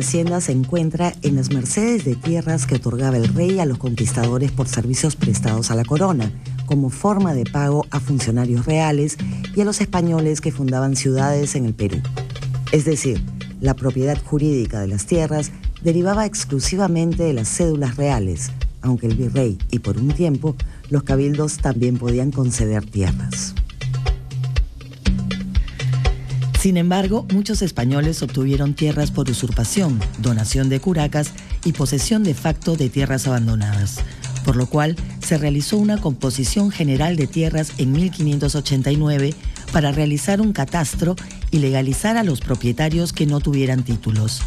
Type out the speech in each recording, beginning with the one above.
hacienda se encuentra en las mercedes de tierras que otorgaba el rey a los conquistadores por servicios prestados a la corona, como forma de pago a funcionarios reales y a los españoles que fundaban ciudades en el Perú. Es decir, la propiedad jurídica de las tierras derivaba exclusivamente de las cédulas reales, aunque el virrey y por un tiempo los cabildos también podían conceder tierras. Sin embargo, muchos españoles obtuvieron tierras por usurpación, donación de curacas y posesión de facto de tierras abandonadas, por lo cual se realizó una composición general de tierras en 1589 para realizar un catastro y legalizar a los propietarios que no tuvieran títulos.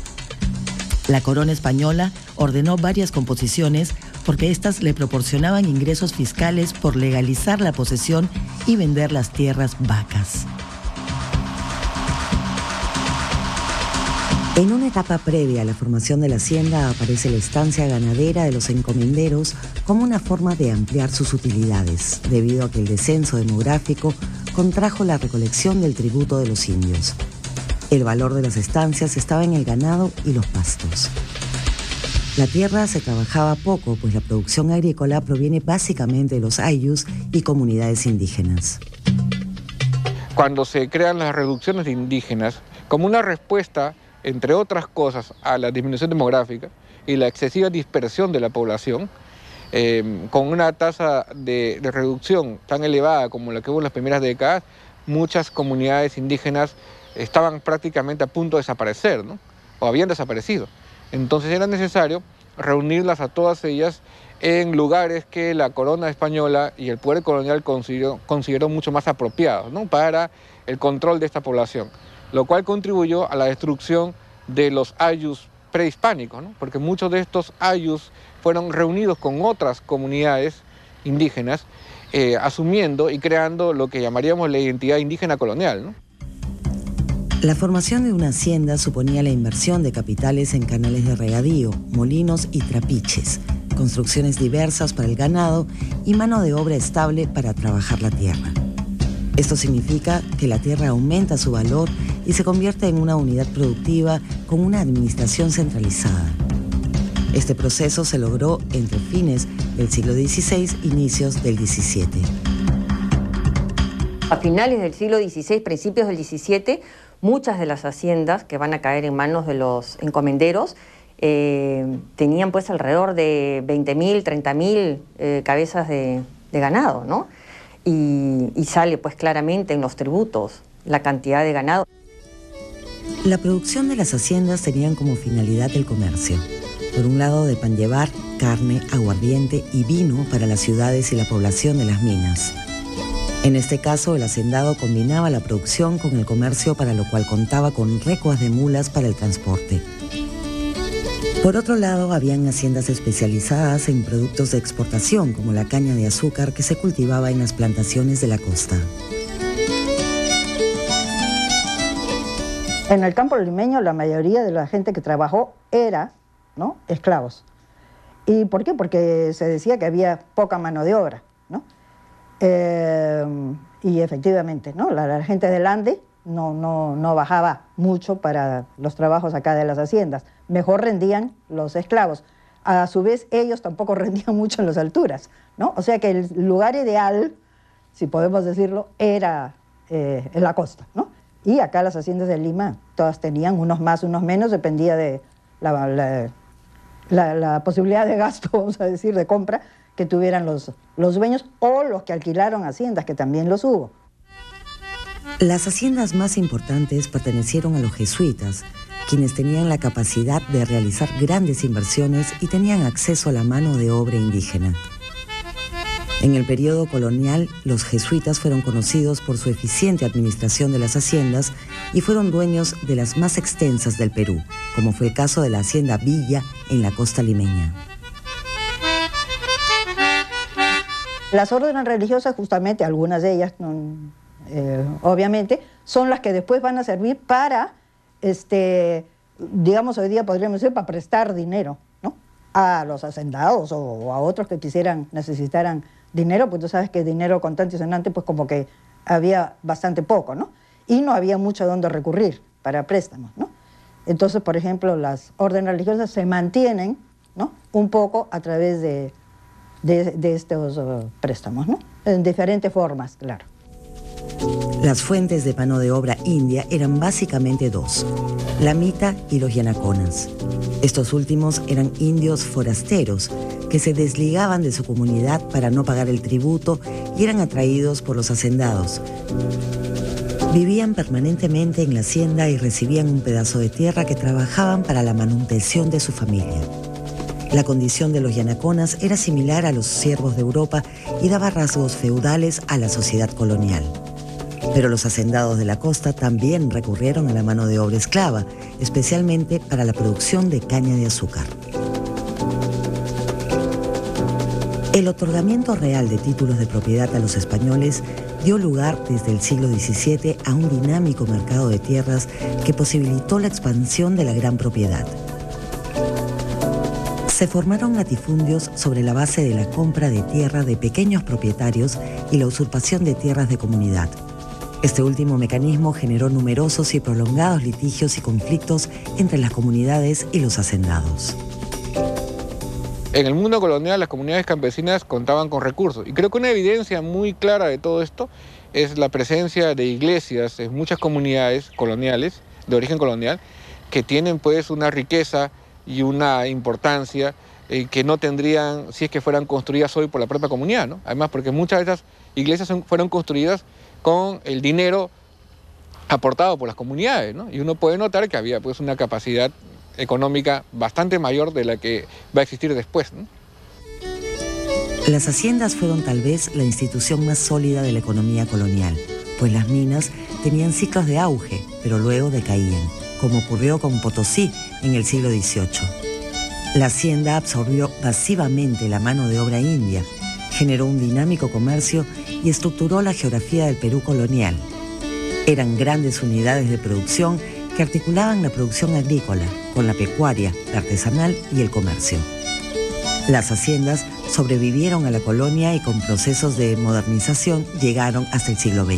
La corona española ordenó varias composiciones porque éstas le proporcionaban ingresos fiscales por legalizar la posesión y vender las tierras vacas. En una etapa previa a la formación de la hacienda aparece la estancia ganadera de los encomenderos como una forma de ampliar sus utilidades, debido a que el descenso demográfico contrajo la recolección del tributo de los indios. El valor de las estancias estaba en el ganado y los pastos. La tierra se trabajaba poco, pues la producción agrícola proviene básicamente de los ayllus y comunidades indígenas. Cuando se crean las reducciones de indígenas, como una respuesta, entre otras cosas, a la disminución demográfica y la excesiva dispersión de la población, con una tasa de reducción tan elevada como la que hubo en las primeras décadas, muchas comunidades indígenas estaban prácticamente a punto de desaparecer, ¿no? O habían desaparecido. Entonces era necesario reunirlas a todas ellas en lugares que la corona española y el poder colonial consideró mucho más apropiados, ¿no?, para el control de esta población, lo cual contribuyó a la destrucción de los ayllus prehispánicos, ¿no?, porque muchos de estos ayllus fueron reunidos con otras comunidades indígenas, asumiendo y creando lo que llamaríamos la identidad indígena colonial, ¿no? La formación de una hacienda suponía la inversión de capitales en canales de regadío, molinos y trapiches, construcciones diversas para el ganado y mano de obra estable para trabajar la tierra. Esto significa que la tierra aumenta su valor y se convierte en una unidad productiva con una administración centralizada. Este proceso se logró entre fines del siglo XVI e inicios del XVII. A finales del siglo XVI, principios del XVII, muchas de las haciendas que van a caer en manos de los encomenderos tenían pues alrededor de 20.000, 30.000 cabezas de ganado, ¿no? Y sale pues claramente en los tributos la cantidad de ganado. La producción de las haciendas tenían como finalidad el comercio. Por un lado, de pan llevar, carne, aguardiente y vino para las ciudades y la población de las minas. En este caso, el hacendado combinaba la producción con el comercio, para lo cual contaba con recuas de mulas para el transporte. Por otro lado, habían haciendas especializadas en productos de exportación, como la caña de azúcar que se cultivaba en las plantaciones de la costa. En el campo limeño, la mayoría de la gente que trabajó era, ¿no?, esclavos. ¿Y por qué? Porque se decía que había poca mano de obra, ¿no? Y efectivamente, ¿no?, la gente del Ande no bajaba mucho para los trabajos acá de las haciendas. Mejor rendían los esclavos. A su vez, ellos tampoco rendían mucho en las alturas, ¿no? O sea que el lugar ideal, si podemos decirlo, era en la costa, ¿no? Y acá las haciendas de Lima, todas tenían unos más, unos menos, dependía de la posibilidad de gasto, vamos a decir, de compra, que tuvieran los dueños o los que alquilaron haciendas, que también los hubo. Las haciendas más importantes pertenecieron a los jesuitas, quienes tenían la capacidad de realizar grandes inversiones y tenían acceso a la mano de obra indígena. En el periodo colonial, los jesuitas fueron conocidos por su eficiente administración de las haciendas y fueron dueños de las más extensas del Perú, como fue el caso de la hacienda Villa en la costa limeña. Las órdenes religiosas, justamente, algunas de ellas, obviamente, son las que después van a servir para, digamos, hoy día podríamos decir, para prestar dinero, ¿no?, a los hacendados o a otros que necesitaran dinero, pues tú sabes que dinero contante y sonante, pues como que había bastante poco, ¿no? Y no había mucho donde recurrir para préstamos, ¿no? Entonces, por ejemplo, las órdenes religiosas se mantienen, ¿no?, un poco a través de estos préstamos, ¿no?, en diferentes formas, claro. Las fuentes de mano de obra india eran básicamente dos: la mita y los yanaconas. Estos últimos eran indios forasteros que se desligaban de su comunidad para no pagar el tributo y eran atraídos por los hacendados. Vivían permanentemente en la hacienda y recibían un pedazo de tierra que trabajaban para la manutención de su familia. La condición de los yanaconas era similar a los siervos de Europa y daba rasgos feudales a la sociedad colonial. Pero los hacendados de la costa también recurrieron a la mano de obra esclava, especialmente para la producción de caña de azúcar. El otorgamiento real de títulos de propiedad a los españoles dio lugar desde el siglo XVII a un dinámico mercado de tierras que posibilitó la expansión de la gran propiedad. Se formaron latifundios sobre la base de la compra de tierra de pequeños propietarios y la usurpación de tierras de comunidad. Este último mecanismo generó numerosos y prolongados litigios y conflictos entre las comunidades y los hacendados. En el mundo colonial, las comunidades campesinas contaban con recursos. Y creo que una evidencia muy clara de todo esto es la presencia de iglesias en muchas comunidades coloniales, de origen colonial, que tienen pues una riqueza y una importancia que no tendrían si es que fueran construidas hoy por la propia comunidad, ¿no? Además, porque muchas de esas iglesias fueron construidas con el dinero aportado por las comunidades, ¿no? Y uno puede notar que había pues una capacidad económica bastante mayor de la que va a existir después, ¿no? Las haciendas fueron tal vez la institución más sólida de la economía colonial, pues las minas tenían ciclos de auge, pero luego decaían, como ocurrió con Potosí en el siglo XVIII. La hacienda absorbió masivamente la mano de obra india, generó un dinámico comercio y estructuró la geografía del Perú colonial. Eran grandes unidades de producción que articulaban la producción agrícola con la pecuaria, la artesanal y el comercio. Las haciendas sobrevivieron a la colonia y con procesos de modernización llegaron hasta el siglo XX.